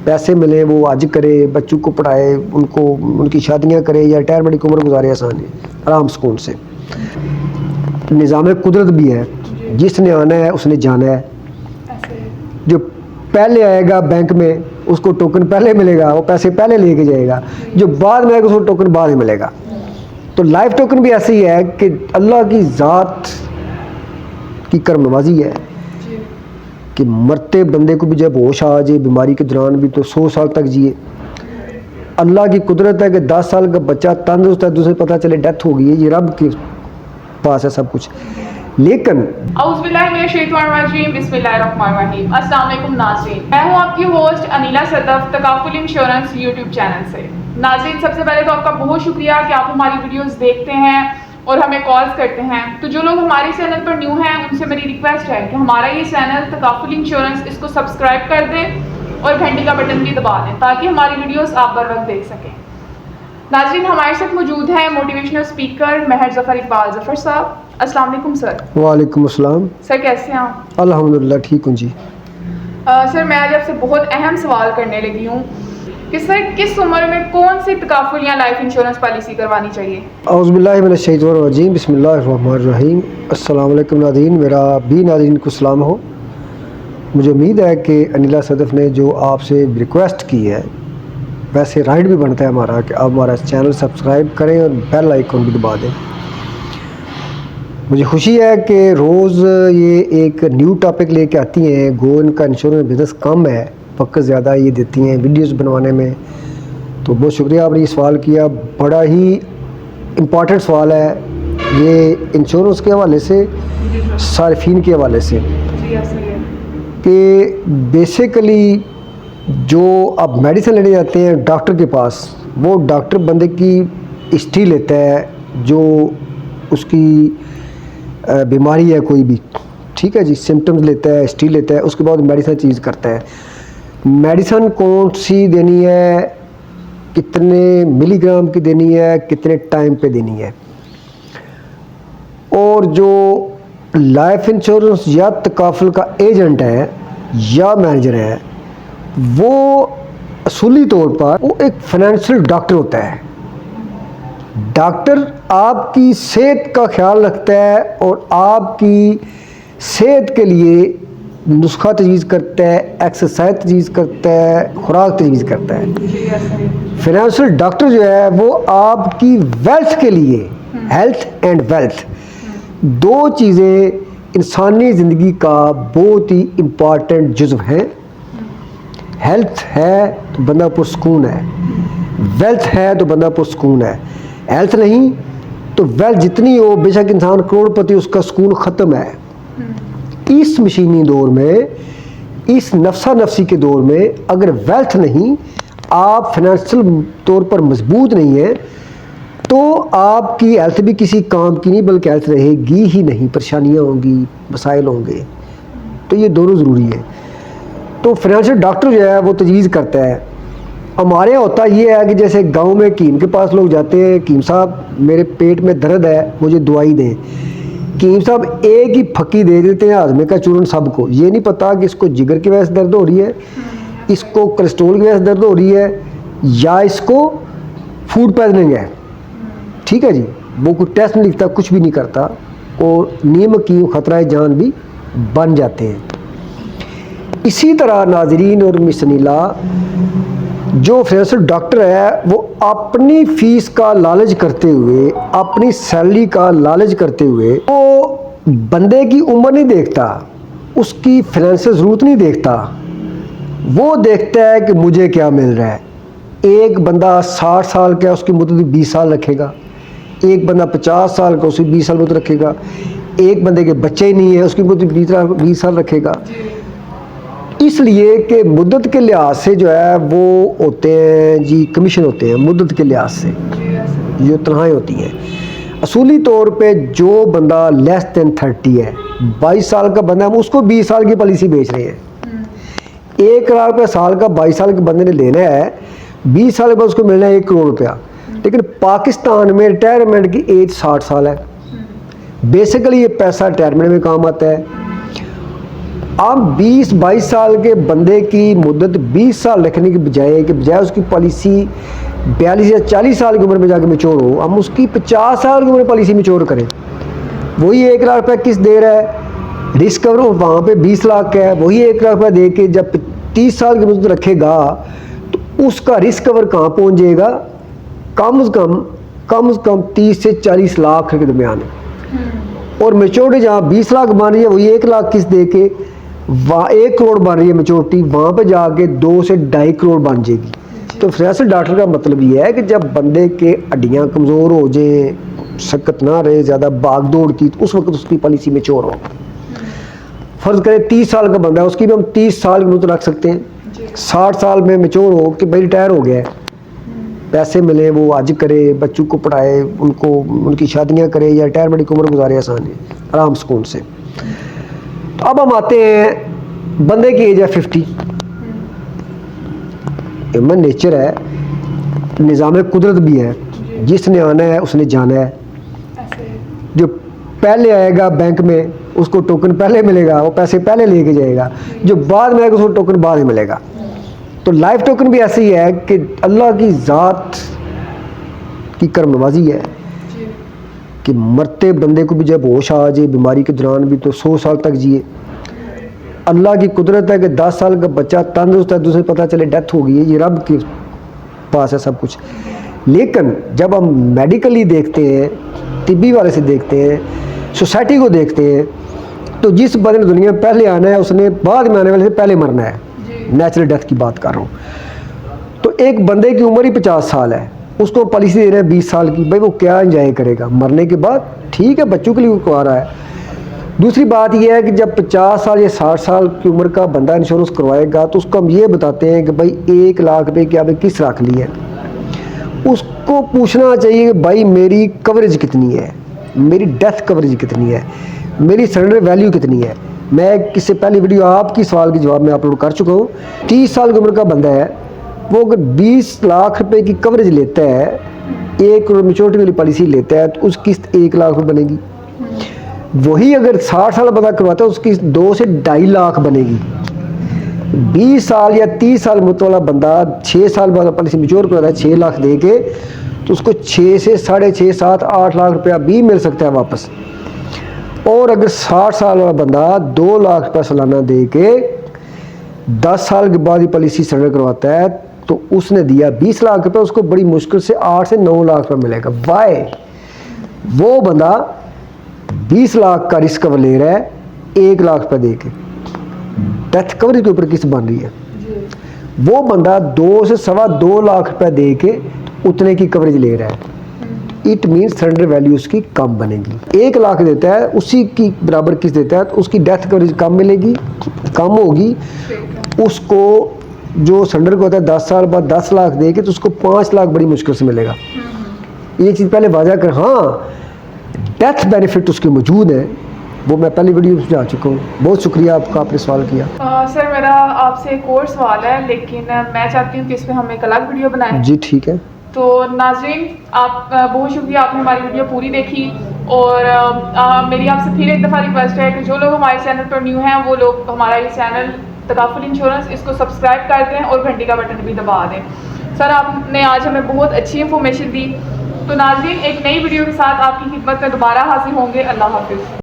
पैसे मिले वो आज करे, बच्चों को पढ़ाए, उनको उनकी शादियां करे या रिटायरमेंट की उम्र गुजारे आसान है, आराम सुकून से। निज़ाम कुदरत भी है, जिसने आना है उसने जाना है। जो पहले आएगा बैंक में उसको टोकन पहले मिलेगा, वो पैसे पहले लेके जाएगा। जो बाद में आएगा उसको टोकन बाद में मिलेगा। तो लाइफ टोकन भी ऐसे ही है कि अल्लाह की ज़ात की करम नवाजी है कि मरते बंदे को भी जब होश आ जाए बीमारी के दौरान भी तो 100 साल तक जिए। अल्लाह की कुदरत है कि 10 साल का बच्चा तंदुरुस्त है, दूसरे पता चले डेथ हो गई है, ये रब के पास है सब कुछ। लेकिन अस्सलाम वालेकुम नाज़रीन, मैं हूं आपकी host Anila Sadaf takaful insurance YouTube channel से। नाज़रीन, सबसे पहले तो आपका बहुत शुक्रिया कि आप हमारी वीडियोस देखते हैं और हमें कॉल्स करते हैं। तो जो लोग हमारे चैनल पर न्यू हैं उनसे मेरी रिक्वेस्ट है कि हमारा ये चैनल तकाफुल इंश्योरेंस, इसको सब्सक्राइब कर दें और घंटी का बटन भी दबा दें ताकि हमारी वीडियोस आप बर वक्त देख सकें। नाज़रीन, हमारे साथ मौजूद हैं मोटिवेशनल स्पीकर महर ज़फ़र इकबाल ज़फ़र साहब। अस्सलाम वालेकुम सर। वालेकुम अस्सलाम। सर कैसे हैं आप? अल्हम्दुलिल्लाह ठीक हूँ जी। सर मैं आज आपसे बहुत अहम सवाल करने लगी हूँ कि सर किस उम्र में कौन सी तकाफुल या लाइफ इंश्योरेंस पॉलिसी करवानी चाहिए? औज़ु बिल्लाहि मिनश शैतानिर रजीम, बिस्मिल्लाहिर रहमानिर रहीम। अस्सलाम वालेकुम नाज़रीन, मेरा भी नाज़रीन को सलाम हो। मुझे उम्मीद है कि अनीला सदफ ने जो आपसे रिक्वेस्ट की है वैसे राइट भी बनता है हमारा कि आप हमारा चैनल सब्सक्राइब करें और बेल आइकन भी दबा दें। मुझे खुशी है कि रोज़ ये एक न्यू टॉपिक लेके आती हैं। गो इनका इंश्योरेंस बिज़नेस कम है, वक्त ज़्यादा ये देती हैं वीडियोस बनवाने में। तो बहुत शुक्रिया आपने ये सवाल किया, बड़ा ही इम्पॉर्टेंट सवाल है ये इंश्योरेंस के हवाले से, सार्फिन के हवाले से कि बेसिकली जो आप मेडिसिन लेने जाते हैं डॉक्टर के पास, वो डॉक्टर बंदे की हिस्ट्री लेता है जो उसकी बीमारी है कोई भी, ठीक है जी, सिम्टम्स लेता है, हिस्ट्री लेता है, उसके बाद मेडिसिन चीज़ करता है। मेडिसिन कौन सी देनी है, कितने मिलीग्राम की देनी है, कितने टाइम पे देनी है। और जो लाइफ इंश्योरेंस या तकाफुल का एजेंट है या मैनेजर है वो असूली तौर पर वो एक फाइनेंशियल डॉक्टर होता है। डॉक्टर आपकी सेहत का ख्याल रखता है और आपकी सेहत के लिए नुस्खा तजवीज़ करता है, एक्सरसाइज तजवीज़ करता है, खुराक तजवीज़ करता है। फाइनेंशियल डॉक्टर जो है वो आपकी वेल्थ के लिए, हेल्थ एंड वेल्थ दो चीज़ें इंसानी ज़िंदगी का बहुत ही इम्पॉर्टेंट जुज़्व हैं। हेल्थ है तो बंदा पुरसकून है, वेल्थ है तो बंदा पुरसकून है। हेल्थ नहीं तो वेल्थ जितनी हो, बेशक इंसान करोड़पति, उसका सुकून ख़त्म है। इस मशीनी दौर में, इस नफसा नफसी के दौर में अगर वेल्थ नहीं, आप फाइनेंशियल तौर पर मजबूत नहीं है तो आपकी हेल्थ भी किसी काम की नहीं बल्कि हेल्थ रहेगी ही नहीं, परेशानियाँ होंगी, मसाइल होंगे। तो ये दोनों ज़रूरी है। तो फाइनेंशियल डॉक्टर जो है वो तजवीज़ करता है। हमारे यहाँ होता ये है कि जैसे गांव में कीम के पास लोग जाते हैं, कीम साहब मेरे पेट में दर्द है मुझे दवाई दें। कीम साहब एक ही फक्की दे देते हैं हाजमे का चूरन सबको, ये नहीं पता कि इसको जिगर की वजह से दर्द हो रही है, इसको कोलेस्ट्रोल की वजह से दर्द हो रही है या इसको फूड पॉइजनिंग है। ठीक है जी, वो कोई टेस्ट नहीं लिखता, कुछ भी नहीं करता और नीम कीम ख़तरा जान भी बन जाते हैं। इसी तरह नाजरीन और मिस अनीला, जो फाइनेंशियल डॉक्टर है वो अपनी फ़ीस का लालच करते हुए, अपनी सैलरी का लालच करते हुए वो बंदे की उम्र नहीं देखता, उसकी फाइनेंशियल ज़रूरत नहीं देखता, वो देखता है कि मुझे क्या मिल रहा है। एक बंदा 60 साल का, उसकी मुद्दत 20 साल रखेगा, एक बंदा 50 साल का, उसकी 20 साल मुद्दत रखेगा, एक बंदे के बच्चे ही नहीं है उसकी मुद्दत 20 साल रखेगा। इसलिए कि मुद्दत के लिहाज से जो है वो होते हैं जी, कमीशन होते हैं मुद्दत के लिहाज से, जो तनख्वाहें होती हैं। असूली तौर पे जो बंदा लेस दैन 30 है, 22 साल का बंदा, हम उसको 20 साल की पॉलिसी बेच रहे हैं। 1 लाख रुपये साल का 22 साल के बंदे ने लेना है, 20 साल के बाद उसको मिलना है 1 करोड़ रुपया। लेकिन पाकिस्तान में रिटायरमेंट की एज 60 साल है। बेसिकली ये पैसा रिटायरमेंट में काम आता है। अब 20-22 साल के बंदे की मुद्दत 20 साल रखने की बजाय उसकी पॉलिसी 42 या 40 साल की उम्र में जाके मैच्योर हो, हम उसकी 50 साल की उम्र पॉलिसी मैच्योर करें। वही 1 लाख रुपये किस्त दे रहा है, रिस्क कवर वहाँ पे 20 लाख का है, वही 1 लाख रुपये दे के जब 30 साल की मुद्दत रखेगा तो उसका रिस्क कवर कहाँ पहुँच जाएगा? कम से कम 30 से 40 लाख के दरमियान है। और मेच्योरिटी जहाँ 20 लाख बन रही है वही 1 लाख किस्त दे के वहाँ 1 करोड़ बन रही है मेच्योरिटी, वहाँ पे जाके 2 से 2.5 करोड़ बन जाएगी। तो फाइनेंशियल डॉक्टर का मतलब ये है कि जब बंदे के हड्डियाँ कमज़ोर हो जाए, शक्कत ना रहे, ज़्यादा भाग दौड़ की, तो उस वक्त उसकी पॉलिसी मैच्योर हो। फ़र्ज़ करें 30 साल का बंदा है, उसकी भी हम 30 साल की मुद्दत रख सकते हैं। 60 साल में मैच्योर हो कि भाई रिटायर हो गया है, पैसे मिले, वो हज करे, बच्चों को पढ़ाए, उनको उनकी शादियाँ करे या रिटायरमेंट की उम्र गुजारे आसान है, आराम सुकून से। तो अब हम आते हैं, बंदे की एज है 50, ह्यूमन नेचर है, निज़ाम कुदरत भी है, जिसने आना है उसने जाना है। जो पहले आएगा बैंक में उसको टोकन पहले मिलेगा, वो पैसे पहले लेके जाएगा, जो बाद में आएगा उसको टोकन बाद में मिलेगा। तो लाइफ टोकन भी ऐसे ही है कि अल्लाह की ज़ात की करम नवाजी है कि मरते बंदे को भी जब होश आ जाए बीमारी के दौरान भी तो 100 साल तक जिए। अल्लाह की कुदरत है कि 10 साल का बच्चा तंदुरुस्त है, दूसरे पता चले डेथ हो गई है, ये रब के पास है सब कुछ। लेकिन जब हम मेडिकली देखते हैं, तिब्बी वाले से देखते हैं, सोसाइटी को देखते हैं, तो जिस बंदे ने दुनिया में पहले आना है उसने बाद में आने वाले से पहले मरना है। नेचुरल डेथ की बात कर रहा हूँ। तो एक बंदे की उम्र ही 50 साल है, उसको पॉलिसी दे रहे हैं 20 साल की, भाई वो क्या एंजॉय करेगा मरने के बाद? ठीक है, बच्चों के लिए वो करवा रहा है। दूसरी बात यह है कि जब 50 साल या 60 साल की उम्र का बंदा इंश्योरेंस करवाएगा तो उसको हम ये बताते हैं कि भाई 1 लाख रुपये की आपने किस्त रख ली है। उसको पूछना चाहिए कि भाई मेरी कवरेज कितनी है, मेरी डेथ कवरेज कितनी है, मेरी सरेंडर वैल्यू कितनी है। मैं किससे पहली वीडियो आपकी सवाल के जवाब में अपलोड कर चुका हूँ। 30 साल की उम्र का बंदा है, वो अगर 20 लाख रुपए की कवरेज लेता है, 1 करोड़ मेच्योरिटी वाली पॉलिसी लेता है, तो उसकी किस्त 1 लाख रुपये बनेगी। वही अगर 60 साल बंदा करवाता है उसकी 2 से 2.5 लाख बनेगी। 20 साल या 30 साल मुद्दत वाला बंदा 6 साल बाद पॉलिसी मेच्योर करवाता है 6 लाख दे के, तो उसको 6 से 6.5, 7, 8 लाख रुपया भी मिल सकता है वापस। और अगर 60 साल वाला बंदा 2 लाख रुपया सालाना दे के 10 साल के बाद ही पॉलिसी सरेंडर करवाता है तो उसने दिया 20 लाख रुपये, उसको बड़ी मुश्किल से 8 से 9 लाख रुपये मिलेगा। वाई? वो बंदा 20 लाख का रिस्क कवर ले रहा है 1 लाख रुपये दे के, डेथ कवरेज के ऊपर किस्त बन रही है। वो बंदा 2 से 2.25 लाख रुपये दे के उतने की कवरेज ले रहा है। इट मीन्स सरेंडर वैल्यू उसकी कम बनेगी। 1 लाख देता है, उसी की बराबर किस्त देता है तो उसकी डेथ कवरेज कम मिलेगी, कम होगी। उसको जो सरेंडर को होता है 10 साल बाद 10 लाख दे के तो उसको 5 लाख बड़ी मुश्किल से मिलेगा। ये चीज़ पहले वाज़ा कर। हाँ, डेथ बेनिफिट उसके मौजूद है, वो मैं पहली वीडियो में समझा चुका हूँ। बहुत शुक्रिया आपका, आपने सवाल किया। सर मेरा आपसे एक और सवाल है, लेकिन मैं चाहती हूँ कि इस पर हम एक अलग वीडियो बनाएं। जी ठीक है। तो नाज़रीन, आप बहुत शुक्रिया, आपने हमारी वीडियो पूरी देखी। और मेरी आपसे फिर एक दफ़ा रिक्वेस्ट है कि जो लोग हमारे चैनल पर न्यू हैं वो लोग हमारा ये चैनल तकाफुल इंश्योरेंस इसको सब्सक्राइब कर दें और घंटी का बटन भी दबा दें। सर आपने आज हमें बहुत अच्छी इन्फॉर्मेशन दी। तो नाज़रीन, एक नई वीडियो के साथ आपकी खिदमत में दोबारा हाजिर होंगे। अल्लाह हाफिज़।